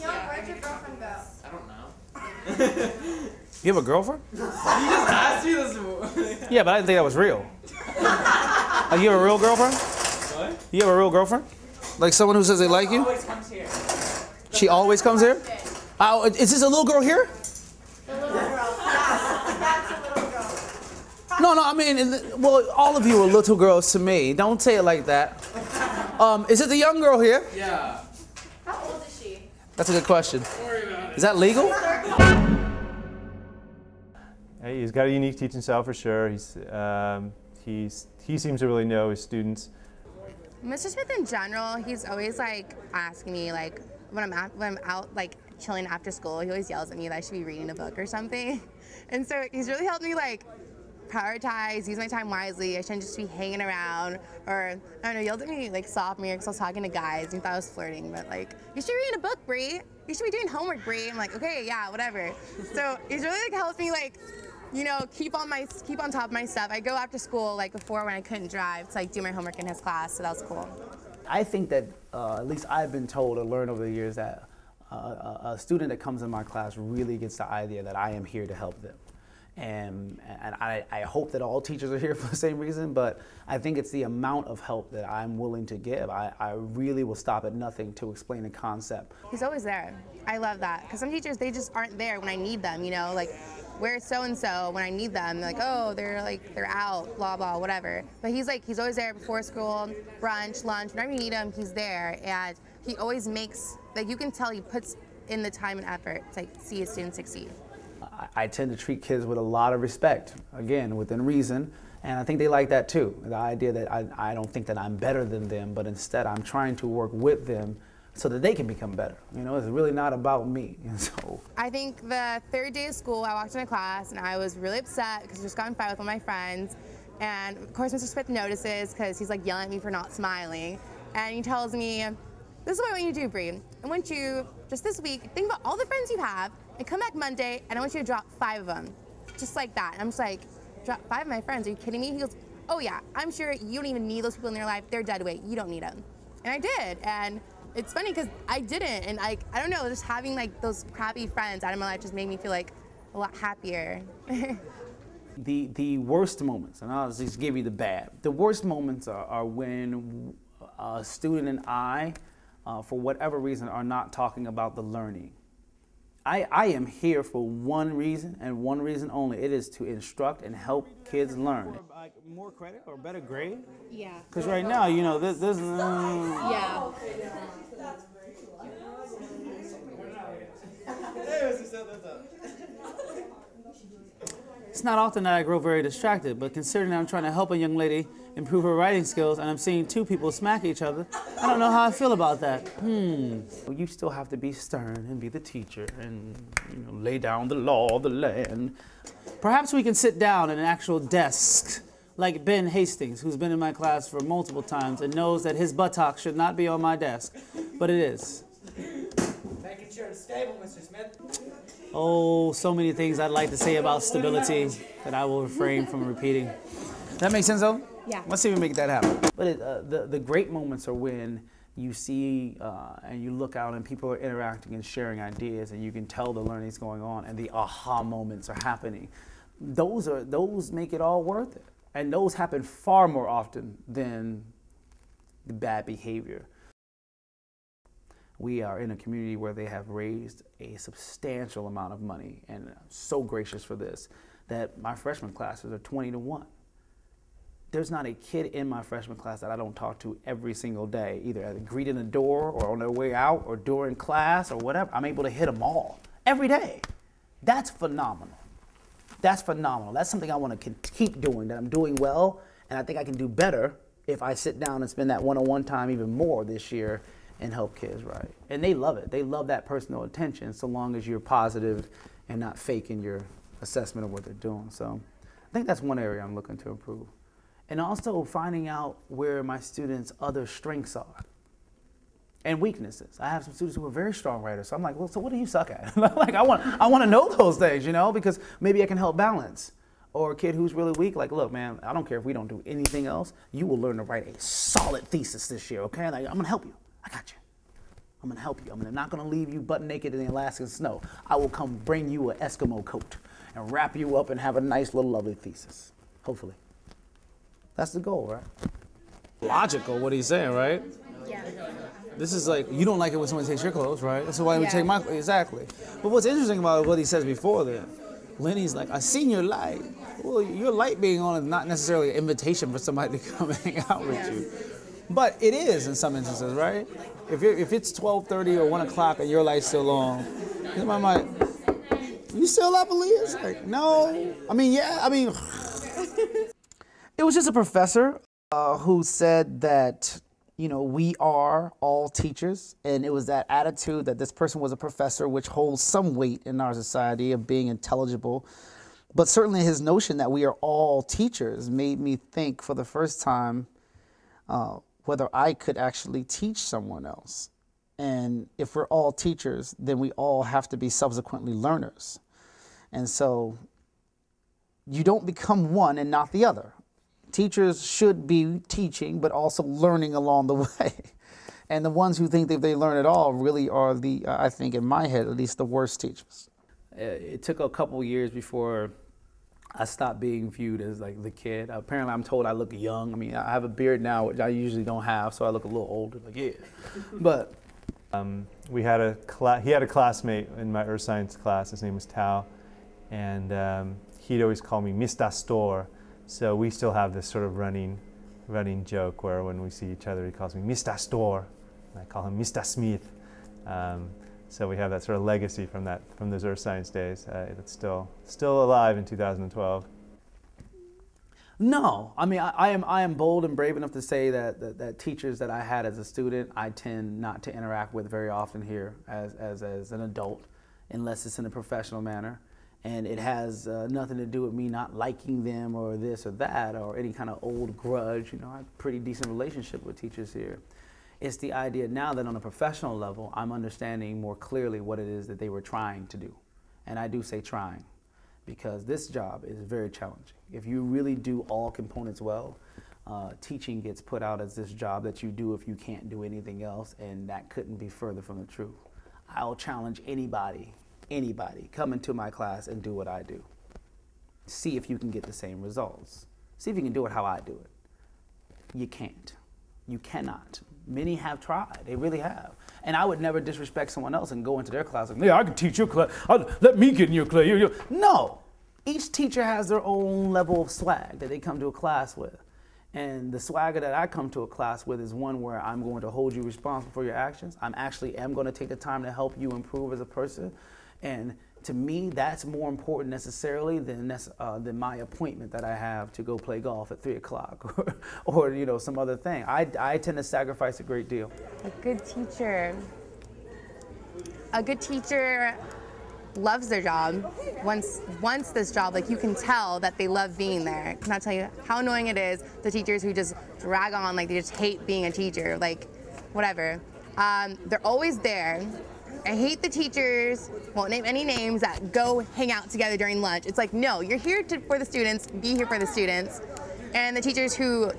Where'd your girlfriend go? I don't know. You have a girlfriend? You just asked me this. Yeah, but I didn't think that was real. Like, you have a real girlfriend? What? You have a real girlfriend? Like someone who says they like you? Always comes here. She always comes here? Oh, is this a little girl here? The little girl. Yeah, that's a little girl. No, I mean, well, all of you are little girls to me. Don't say it like that. Is it the young girl here? Yeah. How old is she? That's a good question. Don't worry about it. Is that legal? Hey, he's got a unique teaching style for sure. He seems to really know his students. Mr. Smith in general, he's always like asking me like when I'm out like chilling after school, he always yells at me that I should be reading a book or something. And so he's really helped me like prioritize, use my time wisely. I shouldn't just be hanging around, or I don't know, he yelled at me like sophomore year because I was talking to guys and he thought I was flirting, but like, you should be reading a book, Bree. You should be doing homework, Bree. I'm like, okay, yeah, whatever. So he's really like helped me like, you know, keep on top of my stuff. I go after school like before when I couldn't drive to like do my homework in his class, so that was cool. I think that, at least I've been told or learned over the years that a student that comes in my class really gets the idea that I am here to help them. And I hope that all teachers are here for the same reason, but I think it's the amount of help that I'm willing to give. I really will stop at nothing to explain a concept. He's always there. I love that, because some teachers, they just aren't there when I need them, you know, like, where's so-and-so when I need them? They're like, oh, they're out, blah, blah, whatever. But he's always there before school, brunch, lunch, whenever you need him, he's there. And he always makes, like, you can tell he puts in the time and effort to like, see his students succeed. I tend to treat kids with a lot of respect, again, within reason, and I think they like that too. The idea that I don't think that I'm better than them, but instead I'm trying to work with them so that they can become better. You know, it's really not about me. And so I think the third day of school, I walked into class and I was really upset because I just got in a fight with one of my friends. And of course, Mr. Smith notices because he's like yelling at me for not smiling. And he tells me, this is what I want you to do, Bree. I want you, just this week, think about all the friends you have and come back Monday and I want you to drop 5 of them. Just like that. And I'm just like, drop 5 of my friends, are you kidding me? He goes, oh yeah, I'm sure you don't even need those people in your life. They're dead weight, you don't need them. And I did. And it's funny because I didn't, and like, I don't know, just having like those crappy friends out of my life just made me feel like a lot happier. The worst moments, and I'll just give you the bad. The worst moments are when a student and I, for whatever reason, are not talking about the learning. I am here for one reason and one reason only. It is to instruct and help kids learn. More credit or better grade? Yeah. Because right now, you know, this Yeah. It's not often that I grow very distracted, but considering I'm trying to help a young lady improve her writing skills and I'm seeing 2 people smack each other, I don't know how I feel about that. You still have to be stern and be the teacher and, you know, lay down the law of the land. Perhaps we can sit down at an actual desk like Ben Hastings, who's been in my class for multiple times and knows that his buttocks should not be on my desk, but it is. Making sure it's stable, Mr. Smith. Oh, so many things I'd like to say about stability that I will refrain from repeating. That makes sense, though? Yeah. Let's see if we make that happen. But the great moments are when you see and you look out and people are interacting and sharing ideas and you can tell the learning's going on and the aha moments are happening. Those make it all worth it. And those happen far more often than the bad behavior. We are in a community where they have raised a substantial amount of money, and I'm so gracious for this, that my freshman classes are 20-1. There's not a kid in my freshman class that I don't talk to every single day, either at greeting the door or on their way out or during class or whatever. I'm able to hit them all every day. That's phenomenal. That's phenomenal. That's something I want to keep doing, that I'm doing well, and I think I can do better if I sit down and spend that one-on-one time even more this year and help kids, right? And they love it. They love that personal attention so long as you're positive and not faking your assessment of what they're doing. So I think that's one area I'm looking to improve. And also finding out where my students' other strengths are and weaknesses. I have some students who are very strong writers, so I'm like, well, so what do you suck at? Like, I want to know those things, you know, because maybe I can help balance. Or a kid who's really weak, like, look, man, I don't care if we don't do anything else, you will learn to write a solid thesis this year, okay? Like, I'm gonna help you. I got you. I'm gonna help you. I'm not gonna leave you butt naked in the Alaskan snow. I will come bring you an Eskimo coat and wrap you up and have a nice little lovely thesis, hopefully. That's the goal, right? Logical, what he's saying, right? Yeah. This is like, you don't like it when someone takes your clothes, right? That's why we take my clothes, exactly. But what's interesting about what he says before then, Lenny's like, I seen your light. Well, your light being on is not necessarily an invitation for somebody to come and hang out with you. But it is in some instances, right? If it's 12:30 or 1 o'clock and your light's still on, somebody might, you still up, Aaliyah? Like, no. I mean, yeah, I mean. It was just a professor who said that, you know, we are all teachers, and it was that attitude that this person was a professor, which holds some weight in our society of being intelligible. But certainly his notion that we are all teachers made me think for the first time whether I could actually teach someone else. And if we're all teachers, then we all have to be subsequently learners. And so you don't become one and not the other. Teachers should be teaching, but also learning along the way. And the ones who think that they learn it all really are the, I think in my head, at least the worst teachers. It took a couple years before I stopped being viewed as like the kid. Apparently I'm told I look young. I mean, I have a beard now, which I usually don't have, so I look a little older, like, yeah. But he had a classmate in my earth science class. His name was Tao, and he'd always call me Mr. Store. So we still have this sort of running joke where when we see each other, he calls me Mr. Store, and I call him Mr. Smith. So we have that sort of legacy from those earth science days. That's still alive in 2012. No, I mean I am bold and brave enough to say that teachers that I had as a student, I tend not to interact with very often here as an adult, unless it's in a professional manner. And it has nothing to do with me not liking them or this or that or any kind of old grudge. You know, I have a pretty decent relationship with teachers here. It's the idea now that on a professional level, I'm understanding more clearly what it is that they were trying to do. And I do say trying, because this job is very challenging. If you really do all components well, teaching gets put out as this job that you do if you can't do anything else, and that couldn't be further from the truth. I'll challenge anybody, come into my class and do what I do. See if you can get the same results. See if you can do it how I do it. You can't. You cannot. Many have tried. They really have. And I would never disrespect someone else and go into their class and, yeah, I can teach your class. Let me get in your class. No. Each teacher has their own level of swag that they come to a class with. And the swagger that I come to a class with is one where I'm going to hold you responsible for your actions. I'm going to take the time to help you improve as a person. And to me, that's more important necessarily than my appointment that I have to go play golf at 3 o'clock or you know, some other thing. I tend to sacrifice a great deal. A good teacher loves their job. Once this job, like, you can tell that they love being there. Can I tell you how annoying it is, the teachers who just drag on, like they just hate being a teacher, like whatever. They're always there. I hate the teachers, won't name any names, that go hang out together during lunch. It's like, no, you're here for the students, be here for the students. And the teachers who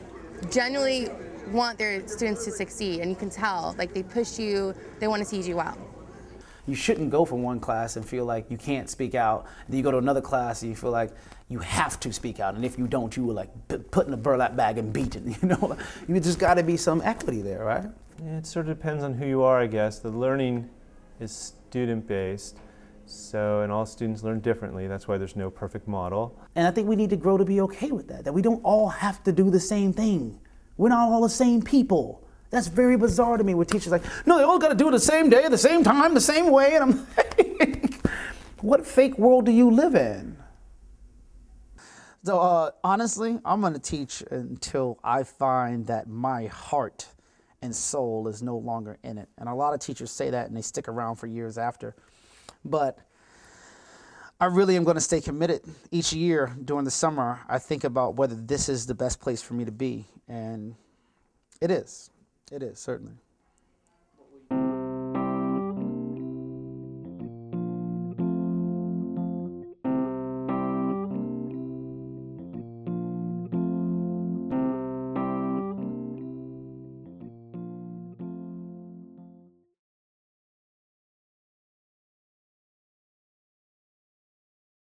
genuinely want their students to succeed, and you can tell, like, they push you, they want to see you do well. You shouldn't go from one class and feel like you can't speak out. Then you go to another class and you feel like you have to speak out. And if you don't, you will like put in a burlap bag and beaten. You know, you just got to be some equity there, right? Yeah, it sort of depends on who you are, I guess. The learning is student-based, and all students learn differently. That's why there's no perfect model. And I think we need to grow to be okay with that we don't all have to do the same thing. We're not all the same people. That's very bizarre to me with teachers like, no, they all got to do it the same day, the same time, the same way. And I'm like, what fake world do you live in? So honestly, I'm going to teach until I find that my heart and soul is no longer in it. And a lot of teachers say that and they stick around for years after. But I really am going to stay committed. Each year during the summer, I think about whether this is the best place for me to be. And it is. It is, certainly.